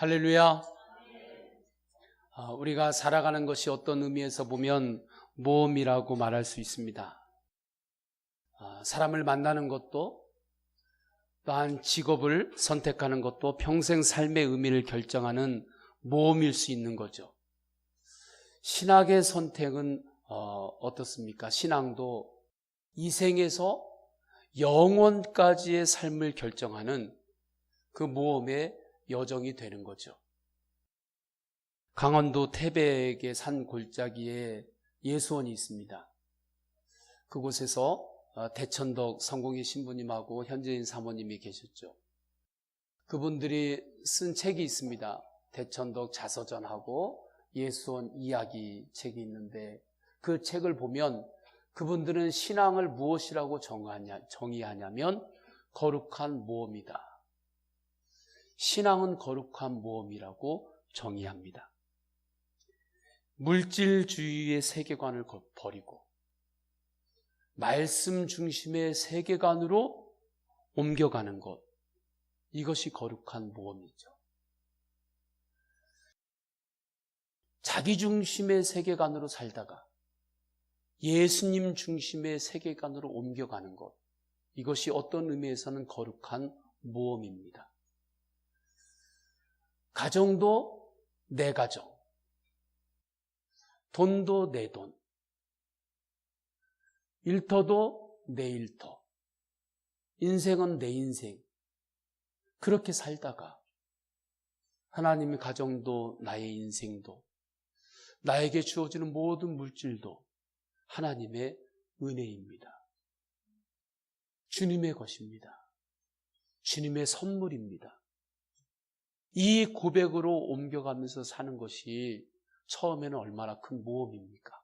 할렐루야. 우리가 살아가는 것이 어떤 의미에서 보면 모험이라고 말할 수 있습니다. 사람을 만나는 것도 또한 직업을 선택하는 것도 평생 삶의 의미를 결정하는 모험일 수 있는 거죠. 신학의 선택은 어떻습니까? 신앙도 이 생에서 영원까지의 삶을 결정하는 그 모험의 여정이 되는 거죠. 강원도 태백의 산 골짜기에 예수원이 있습니다. 그곳에서 대천덕 성공의 신부님하고 현재인 사모님이 계셨죠. 그분들이 쓴 책이 있습니다. 대천덕 자서전하고 예수원 이야기 책이 있는데 그 책을 보면 그분들은 신앙을 무엇이라고 정의하냐면 거룩한 모험이다. 신앙은 거룩한 모험이라고 정의합니다. 물질주의의 세계관을 버리고 말씀 중심의 세계관으로 옮겨가는 것, 이것이 거룩한 모험이죠. 자기 중심의 세계관으로 살다가 예수님 중심의 세계관으로 옮겨가는 것, 이것이 어떤 의미에서는 거룩한 모험입니다. 가정도 내 가정, 돈도 내 돈, 일터도 내 일터, 인생은 내 인생. 그렇게 살다가 하나님의 가정도 나의 인생도 나에게 주어지는 모든 물질도 하나님의 은혜입니다. 주님의 것입니다. 주님의 선물입니다. 이 고백으로 옮겨가면서 사는 것이 처음에는 얼마나 큰 모험입니까?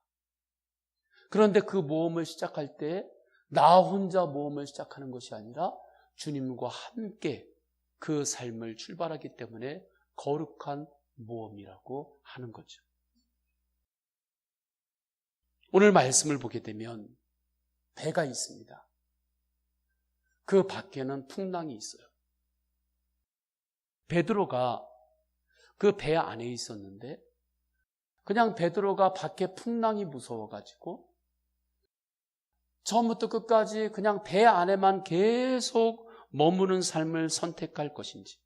그런데 그 모험을 시작할 때 나 혼자 모험을 시작하는 것이 아니라 주님과 함께 그 삶을 출발하기 때문에 거룩한 모험이라고 하는 거죠. 오늘 말씀을 보게 되면 배가 있습니다. 그 밖에는 풍랑이 있어요. 베드로가 그 배 안에 있었는데 그냥 베드로가 밖에 풍랑이 무서워가지고 처음부터 끝까지 그냥 배 안에만 계속 머무는 삶을 선택할 것인지,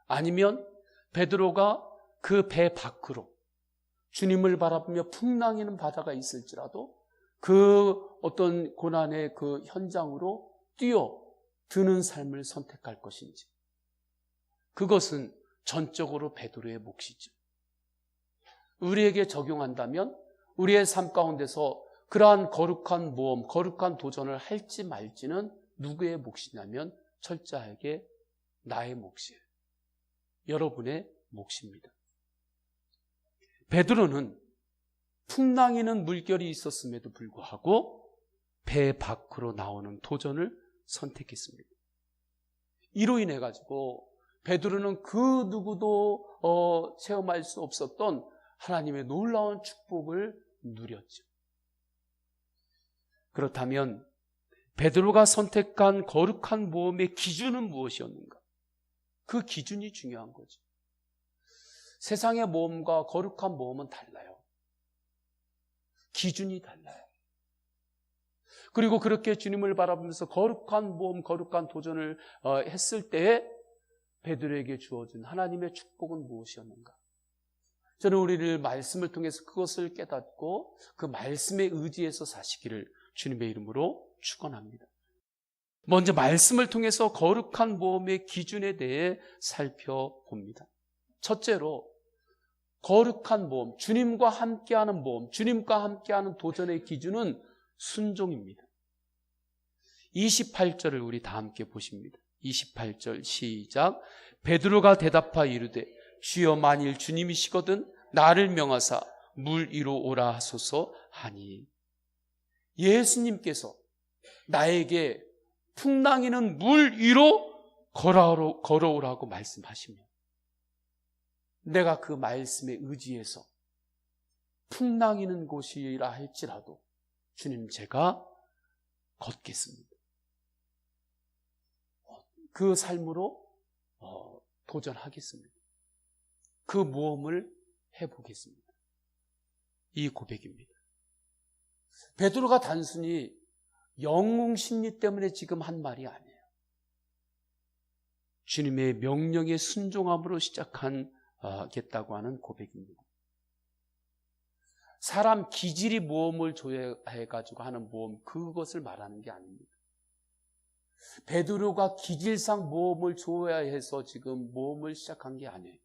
아니면 베드로가 그 배 밖으로 주님을 바라보며 풍랑이는 바다가 있을지라도 그 어떤 고난의 그 현장으로 뛰어드는 삶을 선택할 것인지, 그것은 전적으로 베드로의 몫이죠. 우리에게 적용한다면 우리의 삶 가운데서 그러한 거룩한 모험, 거룩한 도전을 할지 말지는 누구의 몫이냐면 철저하게 나의 몫이에요. 여러분의 몫입니다. 베드로는 풍랑이는 물결이 있었음에도 불구하고 배 밖으로 나오는 도전을 선택했습니다. 이로 인해 가지고 베드로는 그 누구도 체험할 수 없었던 하나님의 놀라운 축복을 누렸죠. 그렇다면 베드로가 선택한 거룩한 모험의 기준은 무엇이었는가? 그 기준이 중요한 거죠. 세상의 모험과 거룩한 모험은 달라요. 기준이 달라요. 그리고 그렇게 주님을 바라보면서 거룩한 모험, 거룩한 도전을 했을 때에 베드로에게 주어진 하나님의 축복은 무엇이었는가? 저는 우리를 말씀을 통해서 그것을 깨닫고 그 말씀에 의지해서 사시기를 주님의 이름으로 축원합니다. 먼저 말씀을 통해서 거룩한 모험의 기준에 대해 살펴봅니다. 첫째로 거룩한 모험, 주님과 함께하는 모험, 주님과 함께하는 도전의 기준은 순종입니다. 28절을 우리 다 함께 보십니다. 28절 시작. 베드로가 대답하여 이르되 주여 만일 주님이시거든 나를 명하사 물 위로 오라 하소서 하니. 예수님께서 나에게 풍랑이는 물 위로 걸어오라고 말씀하시면 내가 그 말씀에 의지해서 풍랑이는 곳이라 할지라도 주님 제가 걷겠습니다. 그 삶으로 도전하겠습니다. 그 모험을 해보겠습니다. 이 고백입니다. 베드로가 단순히 영웅 심리 때문에 지금 한 말이 아니에요. 주님의 명령에 순종함으로 시작하겠다고 하는 고백입니다. 사람 기질이 모험을 조회해가지고 하는 모험, 그것을 말하는 게 아닙니다. 베드로가 기질상 모험을 조회해서 지금 모험을 시작한 게 아니에요.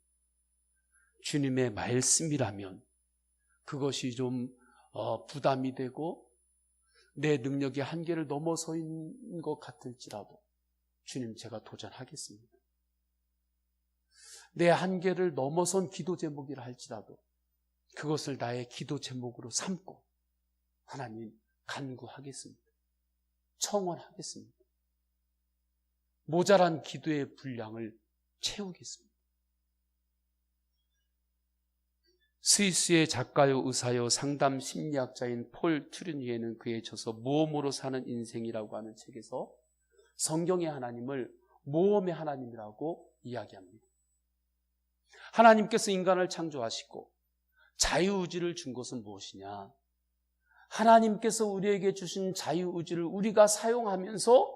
주님의 말씀이라면 그것이 좀 부담이 되고 내 능력의 한계를 넘어서 있는 것 같을지라도 주님, 제가 도전하겠습니다. 내 한계를 넘어선 기도 제목이라 할지라도 그것을 나의 기도 제목으로 삼고 하나님 간구하겠습니다. 청원하겠습니다. 모자란 기도의 분량을 채우겠습니다. 스위스의 작가요 의사요 상담 심리학자인 폴 트루니에는 그에 져서 모험으로 사는 인생이라고 하는 책에서 성경의 하나님을 모험의 하나님이라고 이야기합니다. 하나님께서 인간을 창조하시고 자유의지를 준 것은 무엇이냐? 하나님께서 우리에게 주신 자유의지를 우리가 사용하면서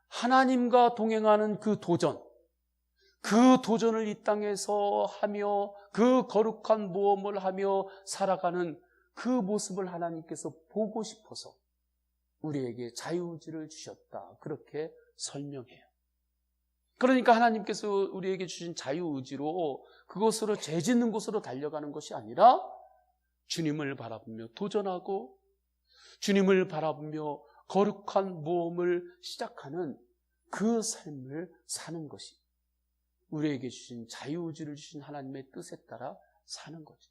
하나님과 동행하는 그 도전을 이 땅에서 하며 그 거룩한 모험을 하며 살아가는 그 모습을 하나님께서 보고 싶어서 우리에게 자유의지를 주셨다. 그렇게 설명해요. 그러니까 하나님께서 우리에게 주신 자유의지로 그것으로 죄짓는 곳으로 달려가는 것이 아니라 주님을 바라보며 도전하고 주님을 바라보며 거룩한 모험을 시작하는 그 삶을 사는 것이 우리에게 주신 자유의지를 주신 하나님의 뜻에 따라 사는 거죠.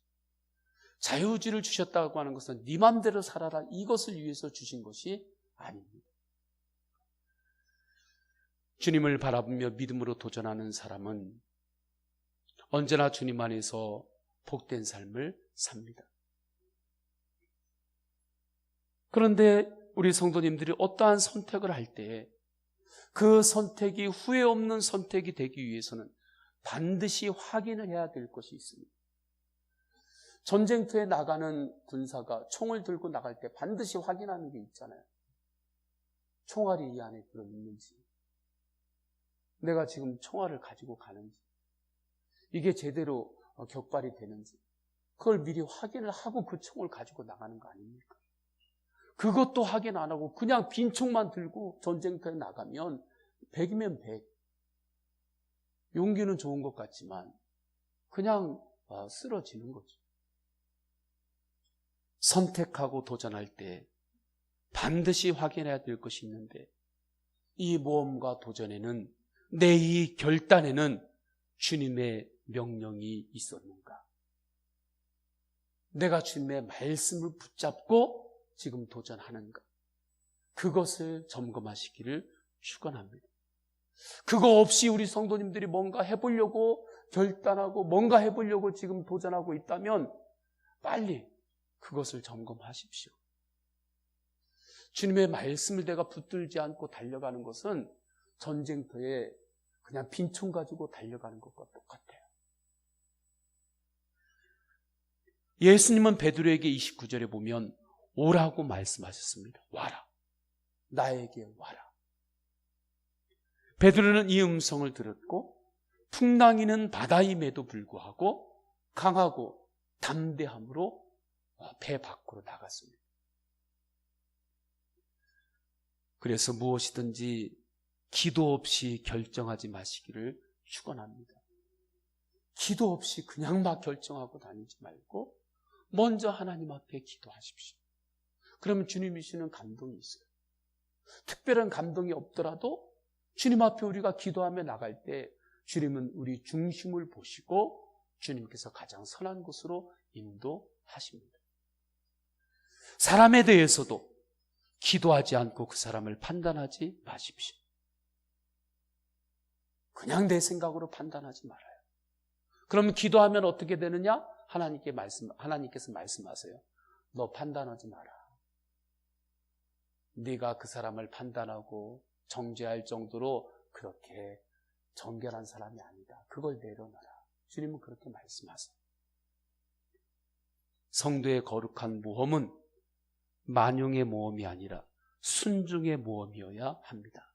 자유의지를 주셨다고 하는 것은 네 맘대로 살아라 이것을 위해서 주신 것이 아닙니다. 주님을 바라보며 믿음으로 도전하는 사람은 언제나 주님 안에서 복된 삶을 삽니다. 그런데 우리 성도님들이 어떠한 선택을 할 때 그 선택이 후회 없는 선택이 되기 위해서는 반드시 확인을 해야 될 것이 있습니다. 전쟁터에 나가는 군사가 총을 들고 나갈 때 반드시 확인하는 게 있잖아요. 총알이 이 안에 들어있는지, 내가 지금 총알을 가지고 가는지, 이게 제대로 격발이 되는지, 그걸 미리 확인을 하고 그 총을 가지고 나가는 거 아닙니까? 그것도 확인 안 하고 그냥 빈 총만 들고 전쟁터에 나가면 100이면 100. 용기는 좋은 것 같지만 그냥 쓰러지는 거죠. 선택하고 도전할 때 반드시 확인해야 될 것이 있는데 이 모험과 도전에는 내 이 결단에는 주님의 명령이 있었는가? 내가 주님의 말씀을 붙잡고 지금 도전하는가? 그것을 점검하시기를 축원합니다. 그거 없이 우리 성도님들이 뭔가 해보려고 결단하고 뭔가 해보려고 지금 도전하고 있다면 빨리 그것을 점검하십시오. 주님의 말씀을 내가 붙들지 않고 달려가는 것은 전쟁터에 그냥 빈총 가지고 달려가는 것과 똑같아요. 예수님은 베드로에게 29절에 보면 오라고 말씀하셨습니다. 와라. 나에게 와라. 베드로는 이 음성을 들었고 풍랑이는 바다임에도 불구하고 강하고 담대함으로 배 밖으로 나갔습니다. 그래서 무엇이든지 기도 없이 결정하지 마시기를 축원합니다. 기도 없이 그냥 막 결정하고 다니지 말고 먼저 하나님 앞에 기도하십시오. 그러면 주님이 주시는 감동이 있어요. 특별한 감동이 없더라도 주님 앞에 우리가 기도하며 나갈 때 주님은 우리 중심을 보시고 주님께서 가장 선한 곳으로 인도하십니다. 사람에 대해서도 기도하지 않고 그 사람을 판단하지 마십시오. 그냥 내 생각으로 판단하지 말아요. 그러면 기도하면 어떻게 되느냐? 하나님께서 말씀하세요. 너 판단하지 마라. 네가 그 사람을 판단하고 정죄할 정도로 그렇게 정결한 사람이 아니다. 그걸 내려놔라. 주님은 그렇게 말씀하세요. 성도의 거룩한 모험은 만용의 모험이 아니라 순종의 모험이어야 합니다.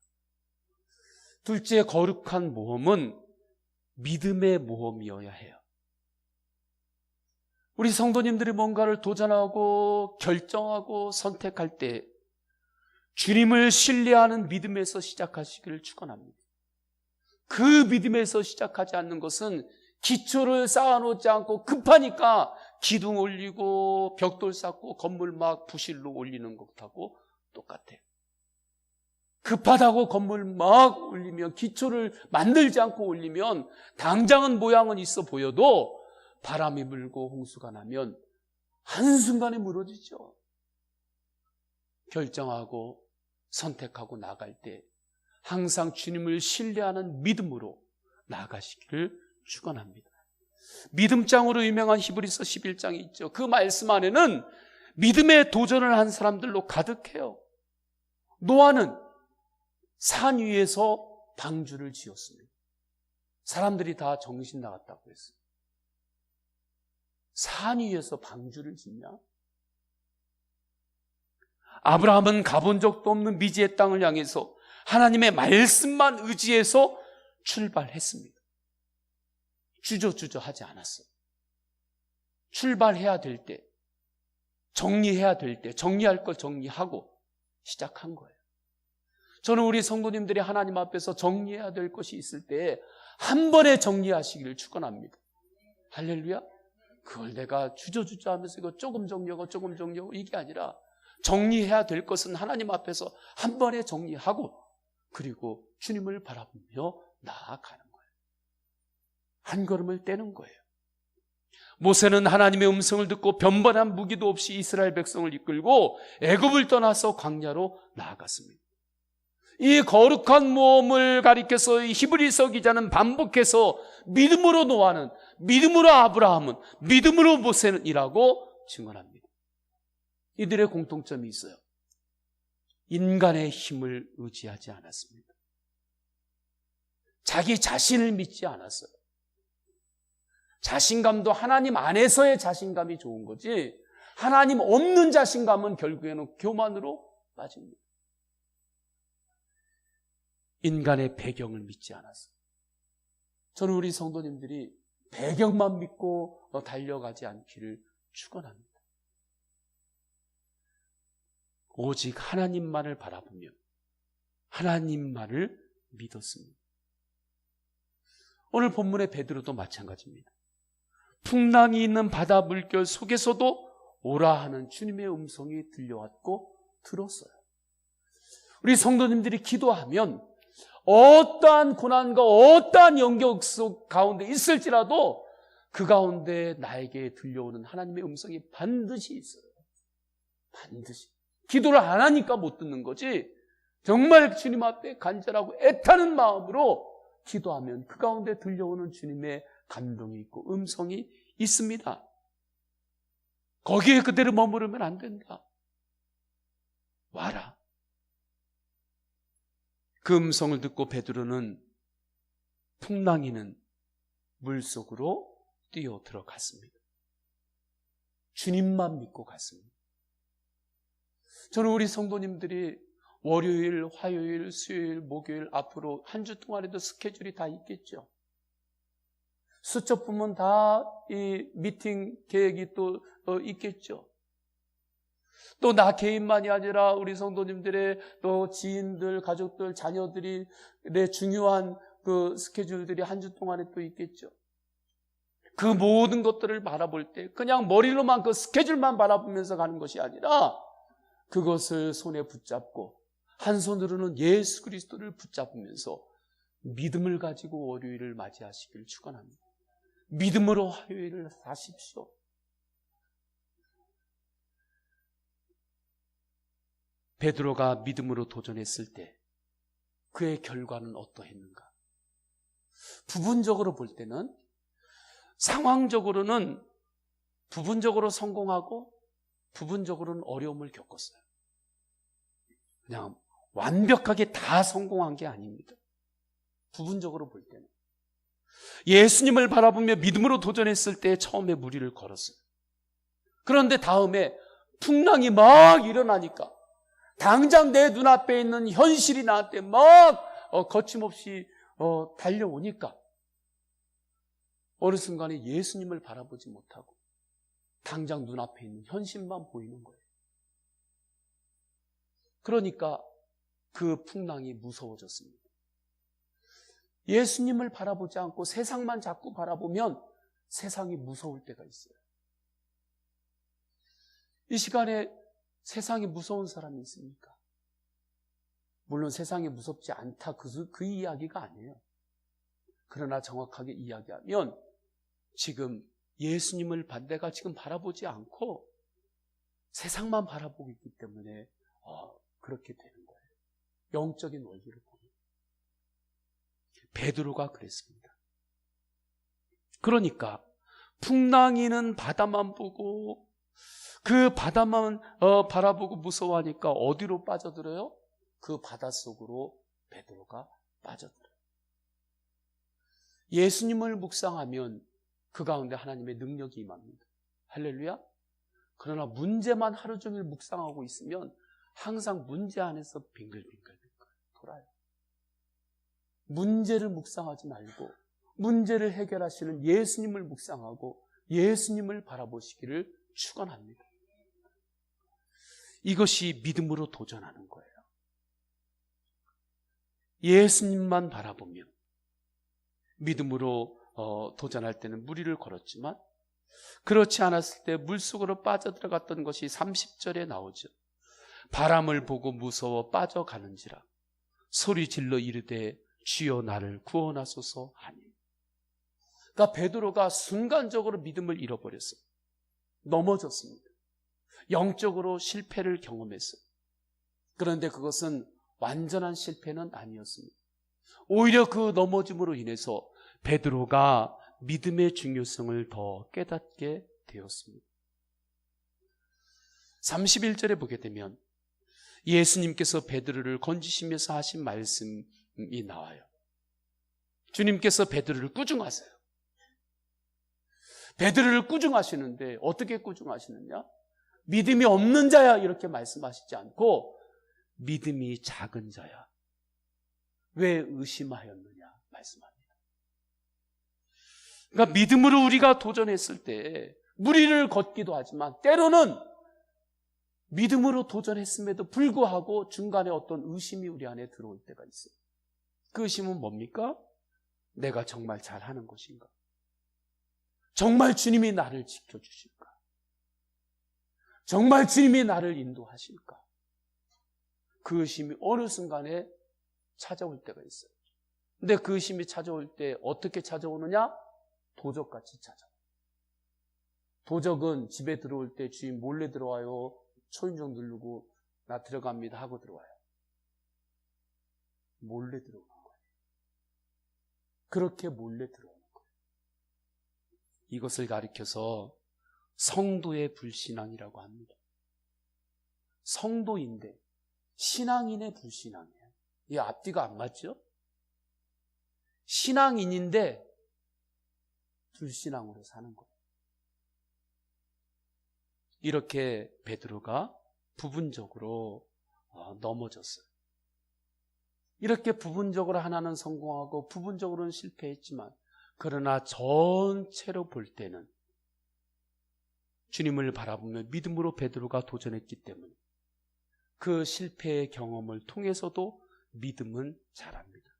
둘째, 거룩한 모험은 믿음의 모험이어야 해요. 우리 성도님들이 뭔가를 도전하고 결정하고 선택할 때 주님을 신뢰하는 믿음에서 시작하시기를 축원합니다. 그 믿음에서 시작하지 않는 것은 기초를 쌓아놓지 않고 급하니까 기둥 올리고 벽돌 쌓고 건물 막 부실로 올리는 것하고 똑같아요. 급하다고 건물 막 올리면, 기초를 만들지 않고 올리면 당장은 모양은 있어 보여도 바람이 불고 홍수가 나면 한순간에 무너지죠. 결정하고 선택하고 나갈 때 항상 주님을 신뢰하는 믿음으로 나아가시기를 축원합니다. 믿음장으로 유명한 히브리서 11장이 있죠. 그 말씀 안에는 믿음의 도전을 한 사람들로 가득해요. 노아는 산 위에서 방주를 지었습니다. 사람들이 다 정신 나갔다고 했어요. 산 위에서 방주를 짓냐? 아브라함은 가본 적도 없는 미지의 땅을 향해서 하나님의 말씀만 의지해서 출발했습니다. 주저주저 하지 않았어요. 출발해야 될 때, 정리해야 될 때, 정리할 걸 정리하고 시작한 거예요. 저는 우리 성도님들이 하나님 앞에서 정리해야 될 것이 있을 때 한 번에 정리하시기를 축원합니다. 할렐루야. 그걸 내가 주저주저 하면서 이거 조금 정리하고 조금 정리하고 이게 아니라 정리해야 될 것은 하나님 앞에서 한 번에 정리하고 그리고 주님을 바라보며 나아가는 거예요. 한 걸음을 떼는 거예요. 모세는 하나님의 음성을 듣고 변번한 무기도 없이 이스라엘 백성을 이끌고 애굽을 떠나서 광야로 나아갔습니다. 이 거룩한 모험을 가리켜서 히브리서 기자는 반복해서 믿음으로 노아는, 믿음으로 아브라함은, 믿음으로 모세는 이라고 증언합니다. 이들의 공통점이 있어요. 인간의 힘을 의지하지 않았습니다. 자기 자신을 믿지 않았어요. 자신감도 하나님 안에서의 자신감이 좋은 거지, 하나님 없는 자신감은 결국에는 교만으로 빠집니다. 인간의 배경을 믿지 않았어요. 저는 우리 성도님들이 배경만 믿고 달려가지 않기를 축원합니다. 오직 하나님만을 바라보며 하나님만을 믿었습니다. 오늘 본문의 베드로도 마찬가지입니다. 풍랑이 있는 바다 물결 속에서도 오라 하는 주님의 음성이 들려왔고 들었어요. 우리 성도님들이 기도하면 어떠한 고난과 어떠한 영역 속 가운데 있을지라도 그 가운데 나에게 들려오는 하나님의 음성이 반드시 있어요. 반드시. 기도를 안 하니까 못 듣는 거지, 정말 주님 앞에 간절하고 애타는 마음으로 기도하면 그 가운데 들려오는 주님의 감동이 있고 음성이 있습니다. 거기에 그대로 머무르면 안 된다. 와라. 그 음성을 듣고 베드로는 풍랑이는 물속으로 뛰어 들어갔습니다. 주님만 믿고 갔습니다. 저는 우리 성도님들이 월요일, 화요일, 수요일, 목요일 앞으로 한 주 동안에도 스케줄이 다 있겠죠. 수첩 보면 다 이 미팅 계획이 또 있겠죠. 또 나 개인만이 아니라 우리 성도님들의 또 지인들, 가족들, 자녀들이 내 중요한 그 스케줄들이 한 주 동안에 또 있겠죠. 그 모든 것들을 바라볼 때 그냥 머리로만 그 스케줄만 바라보면서 가는 것이 아니라 그것을 손에 붙잡고 한 손으로는 예수 그리스도를 붙잡으면서 믿음을 가지고 월요일을 맞이하시길 축원합니다. 믿음으로 화요일을 사십시오. 베드로가 믿음으로 도전했을 때 그의 결과는 어떠했는가? 부분적으로 볼 때는, 상황적으로는 부분적으로 성공하고 부분적으로는 어려움을 겪었어요. 그냥 완벽하게 다 성공한 게 아닙니다. 부분적으로 볼 때는. 예수님을 바라보며 믿음으로 도전했을 때 처음에 무리를 걸었어요. 그런데 다음에 풍랑이 막 일어나니까 당장 내 눈앞에 있는 현실이 나한테 막 거침없이 달려오니까 어느 순간에 예수님을 바라보지 못하고 당장 눈앞에 있는 현실만 보이는 거예요. 그러니까 그 풍랑이 무서워졌습니다. 예수님을 바라보지 않고 세상만 자꾸 바라보면 세상이 무서울 때가 있어요. 이 시간에 세상이 무서운 사람이 있습니까? 물론 세상이 무섭지 않다 그 이야기가 아니에요. 그러나 정확하게 이야기하면 지금 예수님을 내가 지금 바라보지 않고 세상만 바라보고 있기 때문에 그렇게 되는 거예요. 영적인 원리를 보면. 베드로가 그랬습니다. 그러니까 풍랑이는 바다만 보고 그 바다만 바라보고 무서워하니까 어디로 빠져들어요? 그 바닷속으로 베드로가 빠져들어요. 예수님을 묵상하면 그 가운데 하나님의 능력이 임합니다. 할렐루야. 그러나 문제만 하루 종일 묵상하고 있으면 항상 문제 안에서 빙글빙글 돌아요. 문제를 묵상하지 말고 문제를 해결하시는 예수님을 묵상하고 예수님을 바라보시기를 축원합니다. 이것이 믿음으로 도전하는 거예요. 예수님만 바라보며 믿음으로 도전할 때는 무리를 걸었지만 그렇지 않았을 때 물속으로 빠져들어갔던 것이 30절에 나오죠. 바람을 보고 무서워 빠져가는지라 소리 질러 이르되 주여 나를 구원하소서 하니. 그러니까 베드로가 순간적으로 믿음을 잃어버렸어요. 넘어졌습니다. 영적으로 실패를 경험했어요. 그런데 그것은 완전한 실패는 아니었습니다. 오히려 그 넘어짐으로 인해서 베드로가 믿음의 중요성을 더 깨닫게 되었습니다. 31절에 보게 되면 예수님께서 베드로를 건지시면서 하신 말씀이 나와요. 주님께서 베드로를 꾸중하세요. 베드로를 꾸중하시는데 어떻게 꾸중하시느냐? 믿음이 없는 자야 이렇게 말씀하시지 않고 믿음이 작은 자야 왜 의심하였느냐 말씀합니다. 그러니까 믿음으로 우리가 도전했을 때 무리를 걷기도 하지만 때로는 믿음으로 도전했음에도 불구하고 중간에 어떤 의심이 우리 안에 들어올 때가 있어요. 그 의심은 뭡니까? 내가 정말 잘하는 것인가? 정말 주님이 나를 지켜주실까? 정말 주님이 나를 인도하실까? 그 의심이 어느 순간에 찾아올 때가 있어요. 근데 그 의심이 찾아올 때 어떻게 찾아오느냐? 도적같이 찾아와요. 도적은 집에 들어올 때 주인 몰래 들어와요? 초인종 누르고 나 들어갑니다 하고 들어와요? 몰래 들어오는 거예요. 그렇게 몰래 들어오는 거예요. 이것을 가리켜서 성도의 불신앙이라고 합니다. 성도인데 신앙인의 불신앙이에요. 이 앞뒤가 안 맞죠? 신앙인인데 불신앙으로 사는 거예요. 이렇게 베드로가 부분적으로 넘어졌어요. 이렇게 부분적으로 하나는 성공하고 부분적으로는 실패했지만 그러나 전체로 볼 때는 주님을 바라보며 믿음으로 베드로가 도전했기 때문에 그 실패의 경험을 통해서도 믿음은 자랍니다.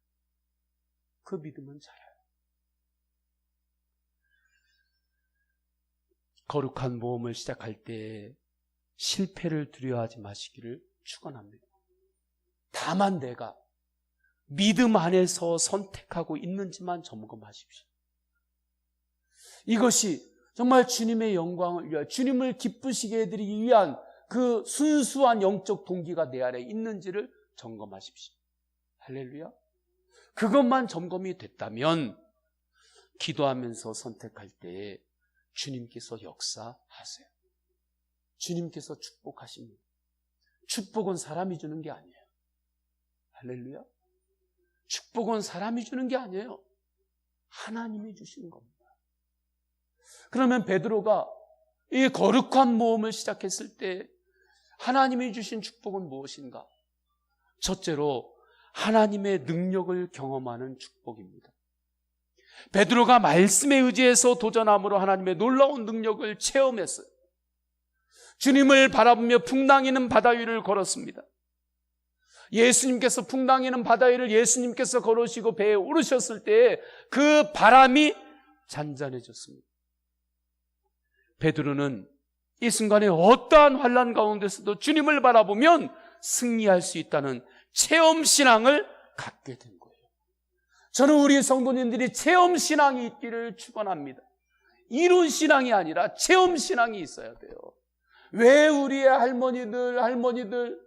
그 믿음은 자라요. 거룩한 모험을 시작할 때 실패를 두려워하지 마시기를 축원합니다. 다만 내가 믿음 안에서 선택하고 있는지만 점검하십시오. 이것이 정말 주님의 영광을 위하여 주님을 기쁘시게 해드리기 위한 그 순수한 영적 동기가 내 안에 있는지를 점검하십시오. 할렐루야. 그것만 점검이 됐다면 기도하면서 선택할 때에 주님께서 역사하세요. 주님께서 축복하십니다. 축복은 사람이 주는 게 아니에요. 할렐루야. 축복은 사람이 주는 게 아니에요. 하나님이 주시는 겁니다. 그러면 베드로가 이 거룩한 모험을 시작했을 때 하나님이 주신 축복은 무엇인가? 첫째로 하나님의 능력을 경험하는 축복입니다. 베드로가 말씀에 의지해서 도전함으로 하나님의 놀라운 능력을 체험했어요. 주님을 바라보며 풍랑이는 바다 위를 걸었습니다. 예수님께서 풍랑이는 바다 위를 예수님께서 걸으시고 배에 오르셨을 때 그 바람이 잔잔해졌습니다. 베드로는 이 순간에 어떠한 환난 가운데서도 주님을 바라보면 승리할 수 있다는 체험신앙을 갖게 된 거예요. 저는 우리 성도님들이 체험신앙이 있기를 축원합니다. 이론신앙이 아니라 체험신앙이 있어야 돼요. 왜 우리의 할머니들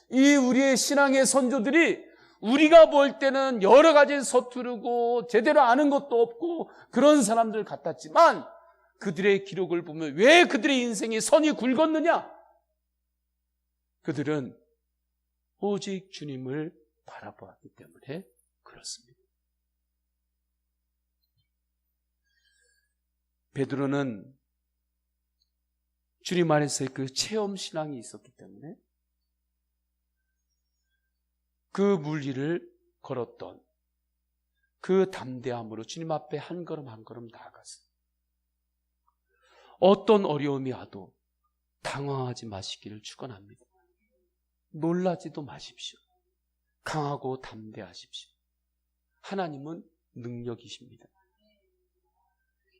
이 우리의 신앙의 선조들이 우리가 볼 때는 여러 가지 서투르고 제대로 아는 것도 없고 그런 사람들 같았지만 그들의 기록을 보면 왜 그들의 인생이 선이 굵었느냐? 그들은 오직 주님을 바라보았기 때문에 그렇습니다. 베드로는 주님 안에서의 그 체험신앙이 있었기 때문에 그 물 위를 걸었던 그 담대함으로 주님 앞에 한 걸음 한 걸음 나아갔어요. 어떤 어려움이 와도 당황하지 마시기를 축원합니다. 놀라지도 마십시오. 강하고 담대하십시오. 하나님은 능력이십니다.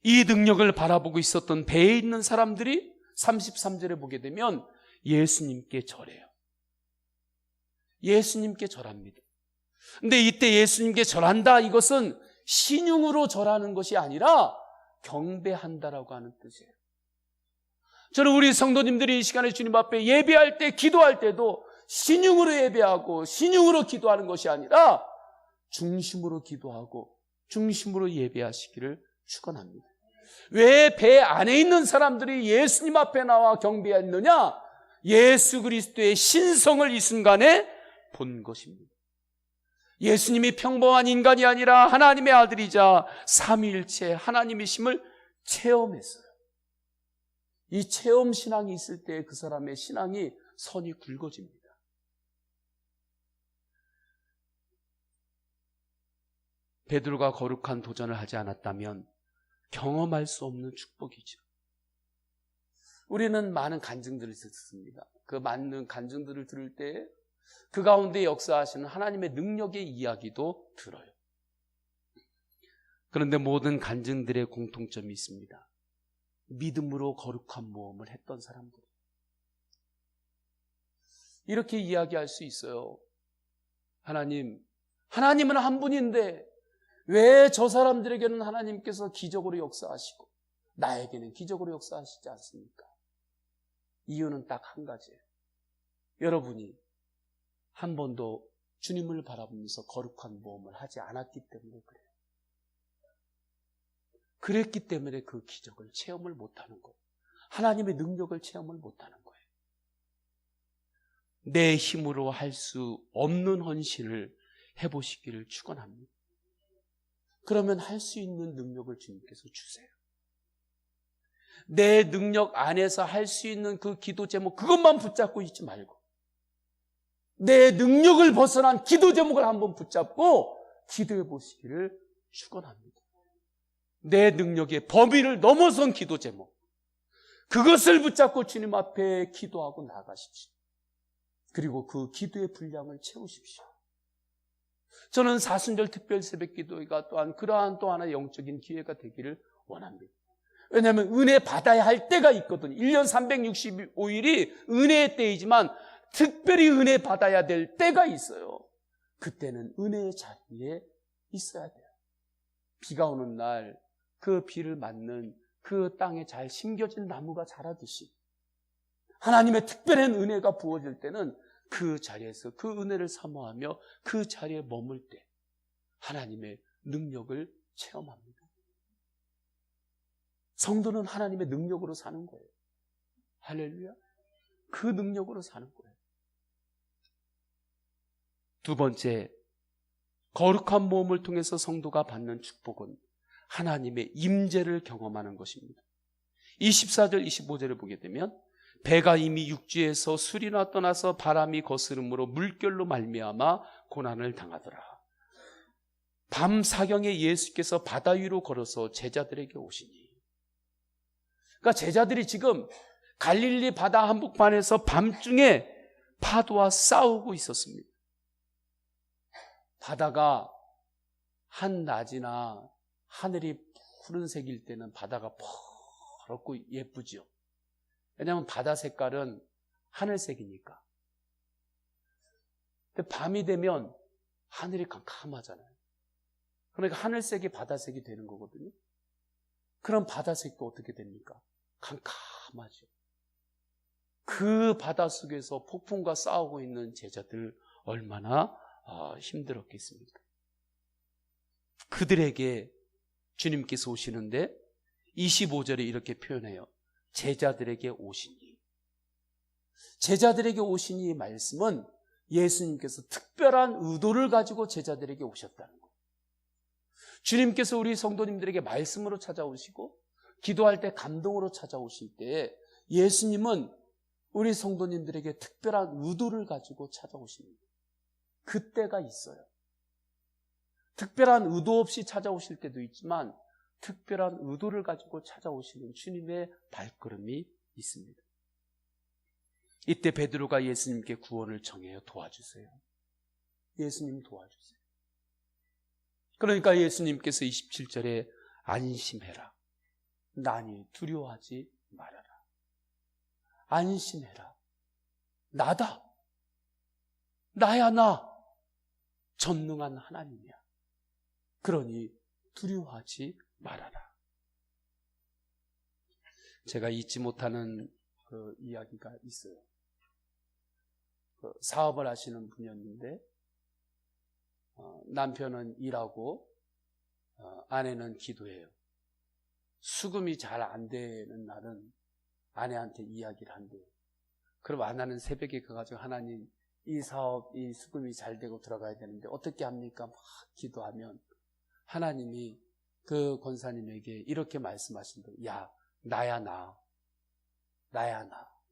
이 능력을 바라보고 있었던 배에 있는 사람들이 33절에 보게 되면 예수님께 절해요. 예수님께 절합니다. 근데 이때 예수님께 절한다, 이것은 신용으로 절하는 것이 아니라 경배한다라고 하는 뜻이에요. 저는 우리 성도님들이 이 시간에 주님 앞에 예배할 때, 기도할 때도 신용으로 예배하고 신용으로 기도하는 것이 아니라 중심으로 기도하고 중심으로 예배하시기를 축원합니다. 왜 배 안에 있는 사람들이 예수님 앞에 나와 경배했느냐? 예수 그리스도의 신성을 이 순간에 본 것입니다. 예수님이 평범한 인간이 아니라 하나님의 아들이자 삼위일체 하나님이심을 체험했어요. 이 체험 신앙이 있을 때 그 사람의 신앙이 선이 굵어집니다. 베드로가 거룩한 도전을 하지 않았다면 경험할 수 없는 축복이죠. 우리는 많은 간증들을 듣습니다. 그 많은 간증들을 들을 때 그 가운데 역사하시는 하나님의 능력의 이야기도 들어요. 그런데 모든 간증들의 공통점이 있습니다. 믿음으로 거룩한 모험을 했던 사람들. 이렇게 이야기할 수 있어요. 하나님은 한 분인데 왜 저 사람들에게는 하나님께서 기적으로 역사하시고 나에게는 기적으로 역사하시지 않습니까? 이유는 딱 한 가지예요. 여러분이 한 번도 주님을 바라보면서 거룩한 모험을 하지 않았기 때문에 그래요. 그랬기 때문에 그 기적을 체험을 못하는 거예요. 하나님의 능력을 체험을 못하는 거예요. 내 힘으로 할 수 없는 헌신을 해보시기를 축원합니다. 그러면 할 수 있는 능력을 주님께서 주세요. 내 능력 안에서 할 수 있는 그 기도 제목, 그것만 붙잡고 있지 말고 내 능력을 벗어난 기도 제목을 한번 붙잡고 기도해 보시기를 축원합니다. 내 능력의 범위를 넘어선 기도 제목, 그것을 붙잡고 주님 앞에 기도하고 나가십시오. 그리고 그 기도의 분량을 채우십시오. 저는 사순절 특별 새벽 기도가 또한 그러한 또 하나의 영적인 기회가 되기를 원합니다. 왜냐하면 은혜 받아야 할 때가 있거든요. 1년 365일이 은혜의 때이지만 특별히 은혜 받아야 될 때가 있어요. 그때는 은혜의 자리에 있어야 돼요. 비가 오는 날 그 비를 맞는 그 땅에 잘 심겨진 나무가 자라듯이 하나님의 특별한 은혜가 부어질 때는 그 자리에서 그 은혜를 사모하며 그 자리에 머물 때 하나님의 능력을 체험합니다. 성도는 하나님의 능력으로 사는 거예요. 할렐루야. 그 능력으로 사는 거예요. 두 번째, 거룩한 모험을 통해서 성도가 받는 축복은 하나님의 임재를 경험하는 것입니다. 24절 25절을 보게 되면 배가 이미 육지에서 수리나 떠나서 바람이 거스름으로 물결로 말미암아 고난을 당하더라. 밤 사경에 예수께서 바다 위로 걸어서 제자들에게 오시니, 그러니까 제자들이 지금 갈릴리 바다 한복판에서 밤중에 파도와 싸우고 있었습니다. 바다가 한낮이나 하늘이 푸른색일 때는 바다가 퍼렇고 예쁘지요. 왜냐하면 바다 색깔은 하늘색이니까. 근데 밤이 되면 하늘이 캄캄하잖아요. 그러니까 하늘색이 바다색이 되는 거거든요. 그럼 바다색도 어떻게 됩니까? 캄캄하죠. 그 바다 속에서 폭풍과 싸우고 있는 제자들 얼마나 힘들었겠습니까? 그들에게 주님께서 오시는데 25절에 이렇게 표현해요. 제자들에게 오시니. 제자들에게 오시니 이 말씀은 예수님께서 특별한 의도를 가지고 제자들에게 오셨다는 거예요. 주님께서 우리 성도님들에게 말씀으로 찾아오시고 기도할 때 감동으로 찾아오실 때 예수님은 우리 성도님들에게 특별한 의도를 가지고 찾아오십니다. 그때가 있어요. 특별한 의도 없이 찾아오실 때도 있지만 특별한 의도를 가지고 찾아오시는 주님의 발걸음이 있습니다. 이때 베드로가 예수님께 구원을 청해요. 도와주세요. 예수님 도와주세요. 그러니까 예수님께서 27절에 안심해라. 나니 두려워하지 말아라. 안심해라. 나다. 나야 나. 전능한 하나님이야. 그러니 두려워하지 말아라. 제가 잊지 못하는 그 이야기가 있어요. 그 사업을 하시는 분이었는데 남편은 일하고 아내는 기도해요. 수금이 잘 안 되는 날은 아내한테 이야기를 한대요. 그럼 아내는 새벽에 가가지고 하나님 이 사업, 이 수금이 잘 되고 들어가야 되는데 어떻게 합니까? 막 기도하면 하나님이 그 권사님에게 이렇게 말씀하신대요. 야, 나야 나.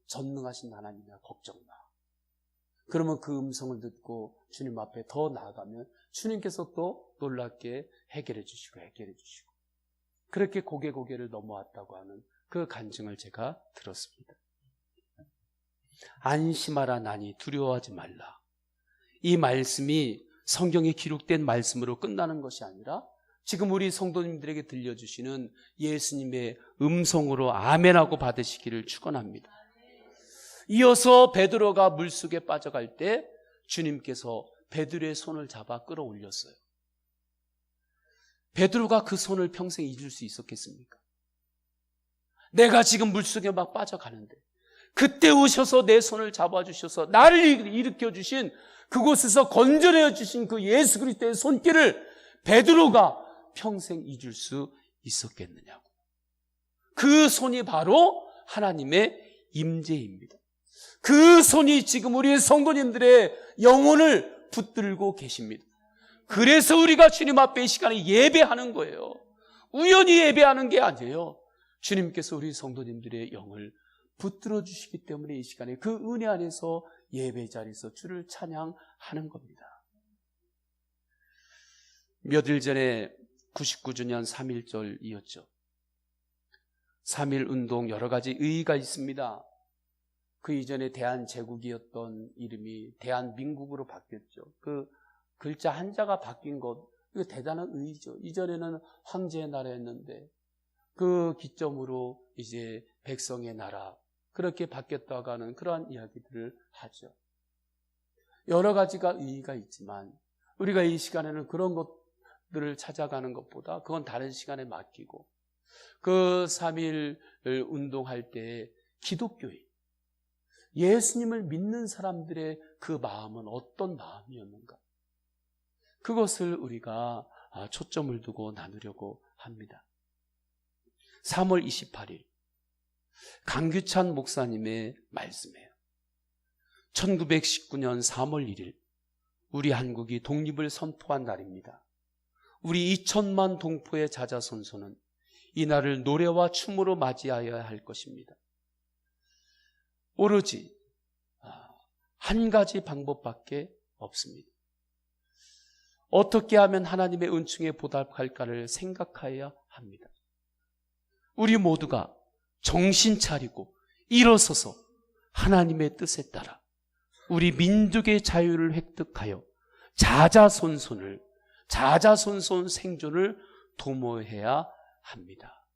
전능하신 하나님이야. 걱정 마. 그러면 그 음성을 듣고 주님 앞에 더 나아가면 주님께서 또 놀랍게 해결해 주시고 그렇게 고개를 넘어왔다고 하는 그 간증을 제가 들었습니다. 안심하라 나니 두려워하지 말라. 이 말씀이 성경에 기록된 말씀으로 끝나는 것이 아니라 지금 우리 성도님들에게 들려주시는 예수님의 음성으로 아멘하고 받으시기를 축원합니다. 이어서 베드로가 물속에 빠져갈 때 주님께서 베드로의 손을 잡아 끌어올렸어요. 베드로가 그 손을 평생 잊을 수 있었겠습니까? 내가 지금 물속에 막 빠져가는데 그때 오셔서 내 손을 잡아주셔서 나를 일으켜주신 그곳에서 건져내 주신 그 예수 그리스도의 손길을 베드로가 평생 잊을 수 있었겠느냐고. 그 손이 바로 하나님의 임재입니다. 그 손이 지금 우리 성도님들의 영혼을 붙들고 계십니다. 그래서 우리가 주님 앞에 이 시간에 예배하는 거예요. 우연히 예배하는 게 아니에요. 주님께서 우리 성도님들의 영을 붙들어 주시기 때문에 이 시간에 그 은혜 안에서 예배 자리에서 주를 찬양하는 겁니다. 며칠 전에 99주년 3.1절이었죠. 3.1 운동 여러 가지 의의가 있습니다. 그 이전에 대한제국이었던 이름이 대한민국으로 바뀌었죠. 그 글자 한자가 바뀐 것, 이거 대단한 의의죠. 이전에는 황제의 나라였는데 그 기점으로 이제 백성의 나라, 그렇게 바뀌었다고 하는 그러한 이야기들을 하죠. 여러 가지가 의의가 있지만 우리가 이 시간에는 그런 것들을 찾아가는 것보다 그건 다른 시간에 맡기고 그 3.1 운동할 때 기독교인, 예수님을 믿는 사람들의 그 마음은 어떤 마음이었는가? 그것을 우리가 초점을 두고 나누려고 합니다. 3월 28일 강규찬 목사님의 말씀이에요. 1919년 3월 1일 우리 한국이 독립을 선포한 날입니다. 우리 2천만 동포의 자자손손은 이 날을 노래와 춤으로 맞이하여야 할 것입니다. 오로지 한 가지 방법밖에 없습니다. 어떻게 하면 하나님의 은총에 보답할까를 생각해야 합니다. 우리 모두가 정신 차리고 일어서서 하나님의 뜻에 따라 우리 민족의 자유를 획득하여 자자손손 생존을 도모해야 합니다.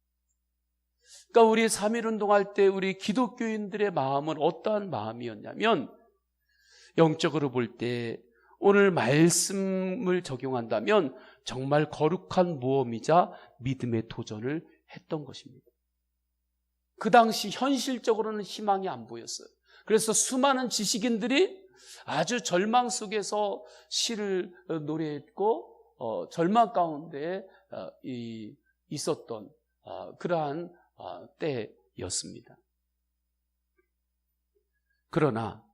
그러니까 우리 3.1운동 할 때 우리 기독교인들의 마음은 어떠한 마음이었냐면, 영적으로 볼 때 오늘 말씀을 적용한다면 정말 거룩한 모험이자 믿음의 도전을 했던 것입니다. 그 당시 현실적으로는 희망이 안 보였어요. 그래서 수많은 지식인들이 아주 절망 속에서 시를 노래했고 절망 가운데 있었던 그러한 때였습니다. 그러나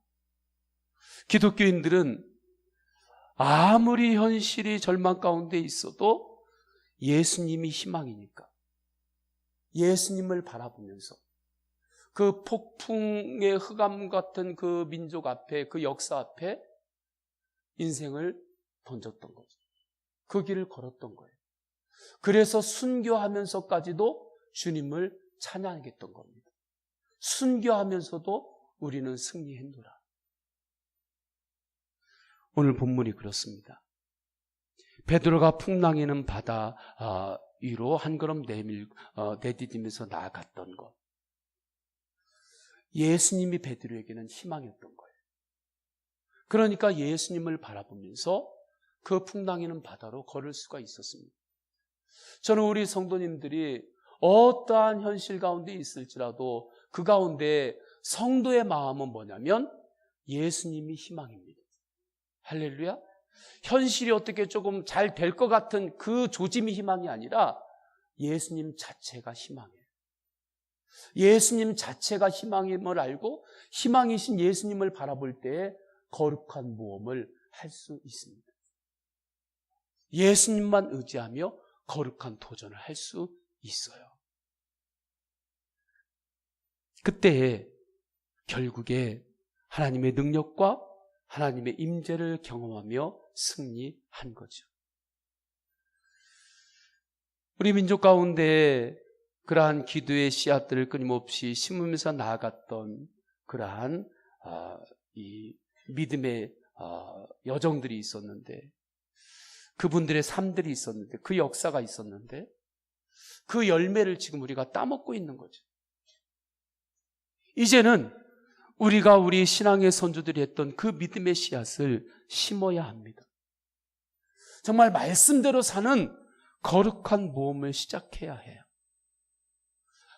기독교인들은 아무리 현실이 절망 가운데 있어도 예수님이 희망이니까 예수님을 바라보면서 그 폭풍의 흑암 같은 그 민족 앞에, 그 역사 앞에 인생을 던졌던 거죠. 그 길을 걸었던 거예요. 그래서 순교하면서까지도 주님을 찬양했던 겁니다. 순교하면서도 우리는 승리했노라. 오늘 본문이 그렇습니다. 베드로가 풍랑이는 바다 위로 한 걸음 내디디면서 나아갔던 것. 예수님이 베드로에게는 희망이었던 거예요. 그러니까 예수님을 바라보면서 그 풍랑이는 바다로 걸을 수가 있었습니다. 저는 우리 성도님들이 어떠한 현실 가운데 있을지라도 그 가운데 성도의 마음은 뭐냐면 예수님이 희망입니다. 할렐루야. 현실이 어떻게 조금 잘 될 것 같은 그 조짐이 희망이 아니라 예수님 자체가 희망이에요. 예수님 자체가 희망임을 알고 희망이신 예수님을 바라볼 때에 거룩한 모험을 할 수 있습니다. 예수님만 의지하며 거룩한 도전을 할 수 있어요. 그때 결국에 하나님의 능력과 하나님의 임재를 경험하며 승리한 거죠. 우리 민족 가운데 그러한 기도의 씨앗들을 끊임없이 심으면서 나아갔던 그러한 이 믿음의 여정들이 있었는데, 그분들의 삶들이 있었는데, 그 역사가 있었는데, 그 열매를 지금 우리가 따먹고 있는 거죠. 이제는 우리가 우리 신앙의 선조들이 했던 그 믿음의 씨앗을 심어야 합니다. 정말 말씀대로 사는 거룩한 모험을 시작해야 해요.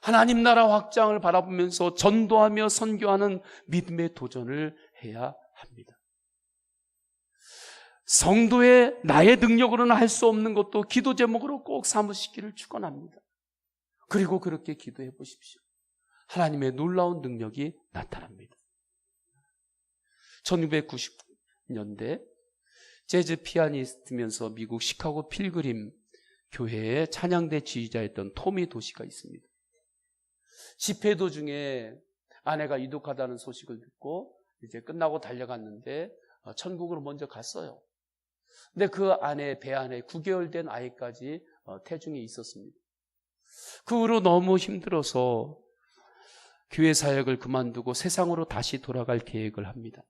하나님 나라 확장을 바라보면서 전도하며 선교하는 믿음의 도전을 해야 합니다. 성도의 나의 능력으로는 할 수 없는 것도 기도 제목으로 꼭 삼으시기를 축원합니다. 그리고 그렇게 기도해 보십시오. 하나님의 놀라운 능력이 나타납니다. 1990년대 재즈 피아니스트면서 미국 시카고 필그림 교회의 찬양대 지휘자였던 토미 도시가 있습니다. 집회 도중에 아내가 이독하다는 소식을 듣고 이제 끝나고 달려갔는데 천국으로 먼저 갔어요. 근데 그 안에 배 안에 9개월 된 아이까지 태중에 있었습니다. 그 후로 너무 힘들어서 교회 사역을 그만두고 세상으로 다시 돌아갈 계획을 합니다.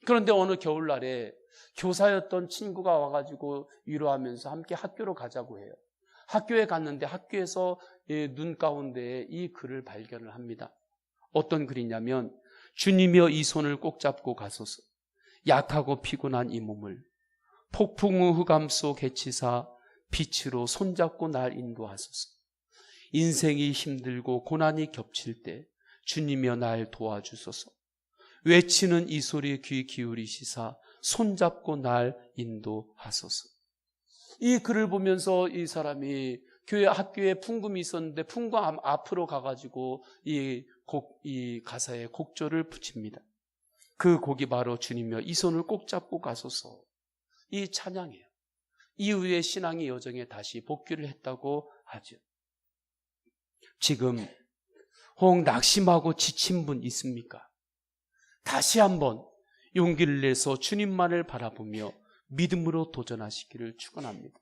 그런데 어느 겨울날에 교사였던 친구가 와가지고 위로하면서 함께 학교로 가자고 해요. 학교에 갔는데 학교에서 눈 가운데 이 글을 발견을 합니다. 어떤 글이냐면, 주님이여 이 손을 꼭 잡고 가소서. 약하고 피곤한 이 몸을 폭풍우 흑암 속 해치사 빛으로 손잡고 날 인도하소서. 인생이 힘들고 고난이 겹칠 때 주님이여 날 도와주소서. 외치는 이 소리에 귀 기울이시사 손잡고 날 인도하소서. 이 글을 보면서 이 사람이 교회 학교에 풍금이 있었는데 풍금 앞으로 가가지고 이 가사에 곡조를 붙입니다. 그 곡이 바로 주님이여 이 손을 꼭 잡고 가소서, 이 찬양이에요. 이후에 신앙의 여정에 다시 복귀를 했다고 하죠. 지금 혹 낙심하고 지친 분 있습니까? 다시 한번 용기를 내서 주님만을 바라보며 믿음으로 도전하시기를 축원합니다.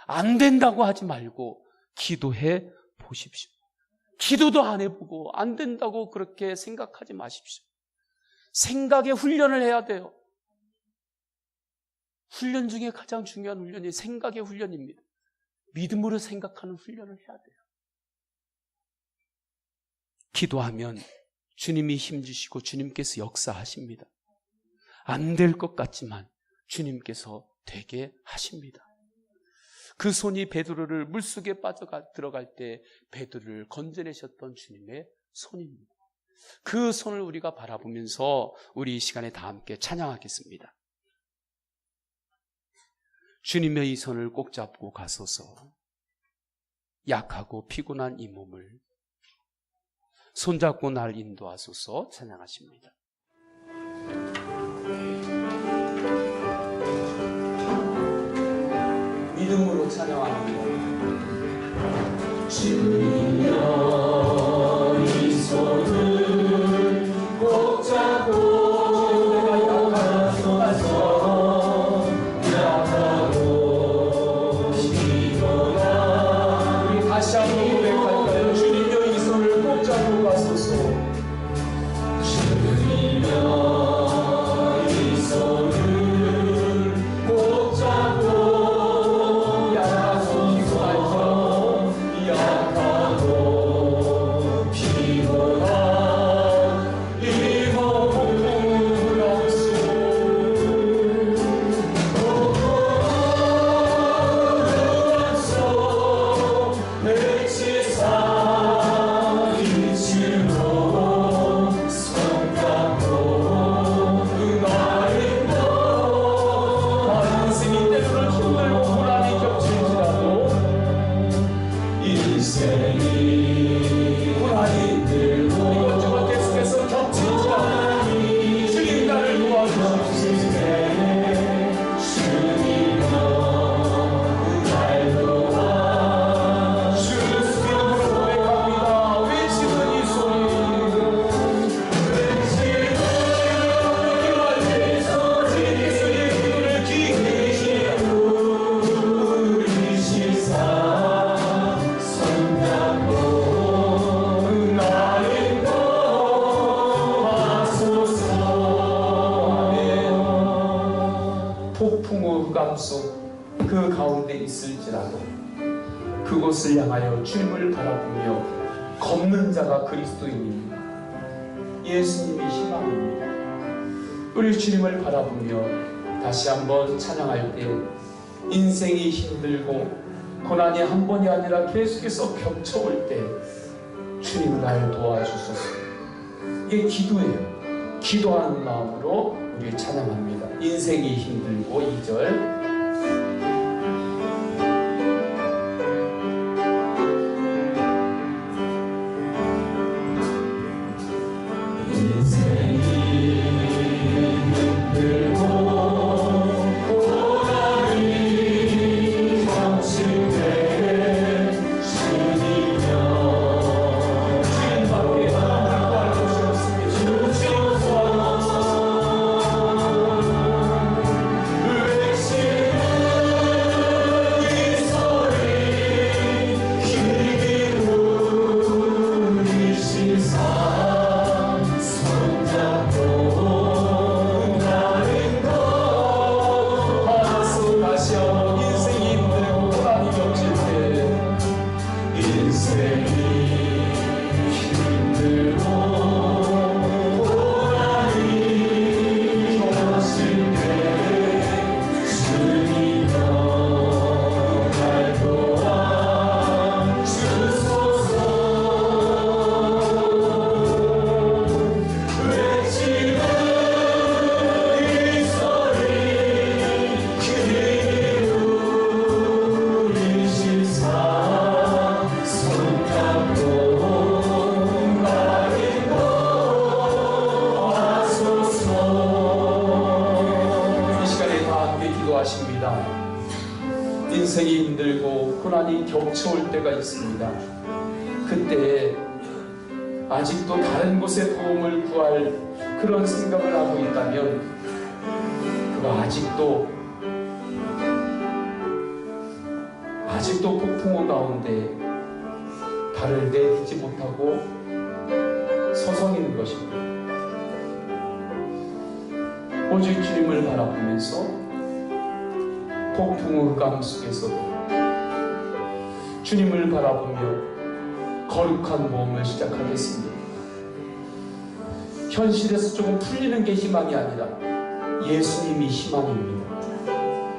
안 된다고 하지 말고 기도해 보십시오. 기도도 안 해보고 안 된다고 그렇게 생각하지 마십시오. 생각의 훈련을 해야 돼요. 훈련 중에 가장 중요한 훈련이 생각의 훈련입니다. 믿음으로 생각하는 훈련을 해야 돼요. 기도하면 주님이 힘주시고 주님께서 역사하십니다. 안 될 것 같지만 주님께서 되게 하십니다. 그 손이 베드로를 물속에 들어갈 때 베드로를 건져내셨던 주님의 손입니다. 그 손을 우리가 바라보면서 우리 이 시간에 다 함께 찬양하겠습니다. 주님의 이 손을 꼭 잡고 가소서, 약하고 피곤한 이 몸을 손잡고 날 인도하소서. 찬양하십니다. 믿음으로 찬양합니다. 주님여 이 손을 꼭 잡고 가소서, 약하고 피곤한 우리 다시 한번 고백할까요? 주님여 이 손을 꼭 잡고 가소서. 주님여 이 손을 꼭 잡고 그 가운데 있을지라도 그곳을 향하여 주님을 바라보며 걷는 자가 그리스도인입니다. 예수님이 희망입니다. 우리 주님을 바라보며 다시 한번 찬양할 때 인생이 힘들고 고난이 한 번이 아니라 계속해서 겹쳐올 때 주님 날 도와주소서. 이게 기도예요. 기도하는 마음으로 우리 찬양합니다. 인생이 힘들고 2절 시 인생이 힘들고 고난이 겹쳐올 때가 있습니다. 그때 아직도 다른 곳에 도움을 구할 그런 생각을 하고 있다면 그거 아직도 폭풍우 가운데 발을 내딛지 못하고 서성이는 것입니다. 오직 주님을 바라보면서 폭풍우 흑암 속에서도 주님을 바라보며 거룩한 모험을 시작하겠습니다. 현실에서 조금 풀리는 게 희망이 아니라 예수님이 희망입니다.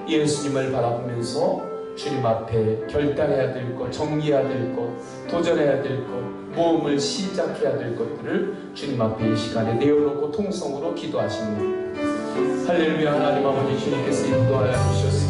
예수님을 바라보면서 주님 앞에 결단해야 될 것, 정리해야 될 것, 도전해야 될 것, 모험을 시작해야 될 것들을 주님 앞에 이 시간에 내어놓고 통성으로 기도하십니다. 할렐루야. 하나님 아버지, 주님께서 인도하여 주셨습니다.